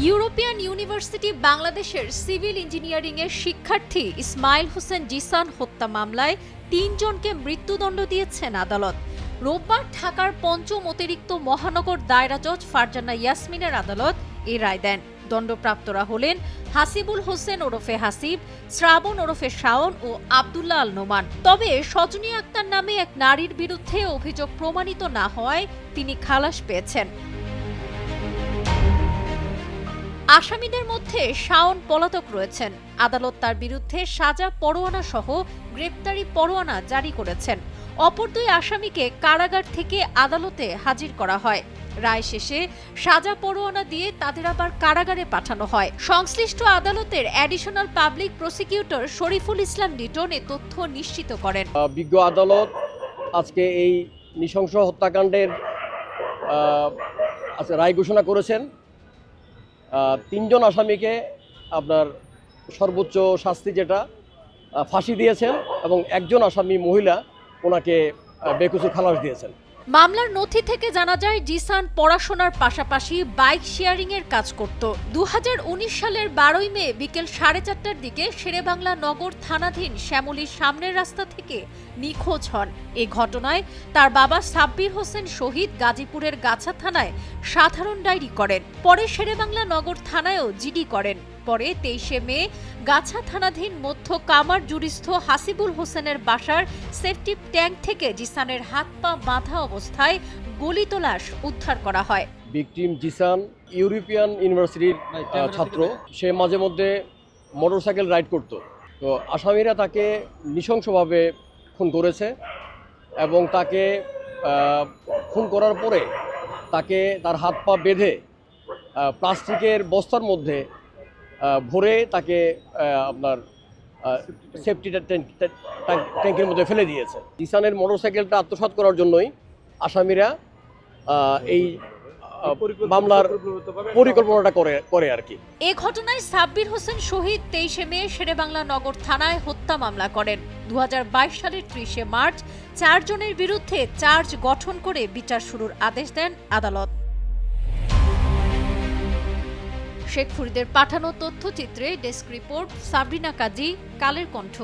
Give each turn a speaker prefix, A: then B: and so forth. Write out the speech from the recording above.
A: European university বাংলাদেশের civil engineering এর শিক্ষার্থী ইসমাইল হোসেন জিসান হত্যা মামলায় ৩ জনকে মৃত্যুদণ্ড দিয়েছেন আদালত। রোববার ঢাকার পঞ্চম অতিরিক্ত মহানগর দায়রা জজ ফারজানা ইয়াসমিনের আদালত এই রায় দেন। দণ্ডপ্রাপ্তরা হলেন হাসিবুল হোসেন ওরফে হাসিব, শ্রাবণ ওরফে শাওন ও আব্দুল্লাহ আল নোমান। তবে সজনী আক্তার নামে এক নারীর বিরুদ্ধে অভিযোগ প্রমাণিত না হওয়ায় তিনি খালাস পেয়েছেন। আসামিদের মধ্যে শাওন পলাতক রয়েছেন। আদালত তার বিরুদ্ধে সাজা পরোয়ানা সহ গ্রেপ্তারি পরোয়ানা জারি করেছেন। অপর দুই আসামিকে কারাগার থেকে আদালতে হাজির করা হয়। রায় শেষে সাজা পরোয়ানা দিয়ে তাদের আবার কারাগারে পাঠানো হয়। সংশ্লিষ্ট আদালতের additional public prosecutor Shariful Islam Liton এ তথ্য নিশ্চিত করেন।
B: বিজ্ঞ আদালত আজকে এই নৃশংস হত্যাকাণ্ডের রায় ঘোষণা করেছেন। ৩ জন আসামিকে আপনার সর্বোচ্চ শাস্তি যেটা ফাঁসি দিয়েছেন এবং একজন আসামি মহিলা ওনাকে বেকসুর খালাস দিয়েছেন।
A: মামলার নথি থেকে জানা যায় জিসান পড়াশোনার পাশাপাশি বাইক শেয়ারিং এর কাজ করত। ২০১৯ সালের ১২ই মে বিকেল ৪:৩০টার দিকে শেরেবাংলা নগর থানাধীন শ্যামলীর সামনের রাস্তা থেকে নিখোঁজ হন। এই ঘটনায় তার বাবা সাব্বির হোসেন শহীদ গাজীপুরের গাছা থানায় সাধারণ ডায়েরি করেন। পরে শেরেবাংলা নগর থানায়ও জিডি করেন। পরে ২৩শে মে গাছা থানাধীন মধ্য কামার জুরিস্থ হাসিবুল হোসেনের বাসার সেফটি ট্যাঙ্ক থেকে জিসানের হাত পা বাঁধা অবস্থায় গলিত লাশ উদ্ধার করা হয়।
B: ভিকটিম জিসান ইউরোপিয়ান ইউনিভার্সিটির ছাত্র। সে মাঝে মধ্যে মোটরসাইকেল রাইড করত। তো আসামিরা তাকে নৃশংসভাবে খুন করেছে এবং তাকে খুন করার পরে তাকে তার হাত পা বেঁধে প্লাস্টিকের বস্তার মধ্যে ভরে তাকে আপনার সেফটি ট্যাঙ্কের মধ্যে ফেলে দিয়েছে। জিসানের মোটরসাইকেলটা আত্মসাৎ করার জন্যই আসামিরা এই মামলার পরিকল্পনাটা করে আর কি।
A: এ ঘটনায় সাব্বির হোসেন শহীদ ২৩শে মে শেরেবাংলা নগর থানায় হত্যা মামলা করেন। ২০২২ সালের ৩০শে মার্চ ৪ জনের বিরুদ্ধে চার্জ গঠন করে বিচার শুরুর আদেশ দেন আদালত। শেখ ফরিদের পাঠানো তথ্যচিত্রে ডেস্ক রিপোর্ট, সাবরিনা কাজী, কালের কণ্ঠ।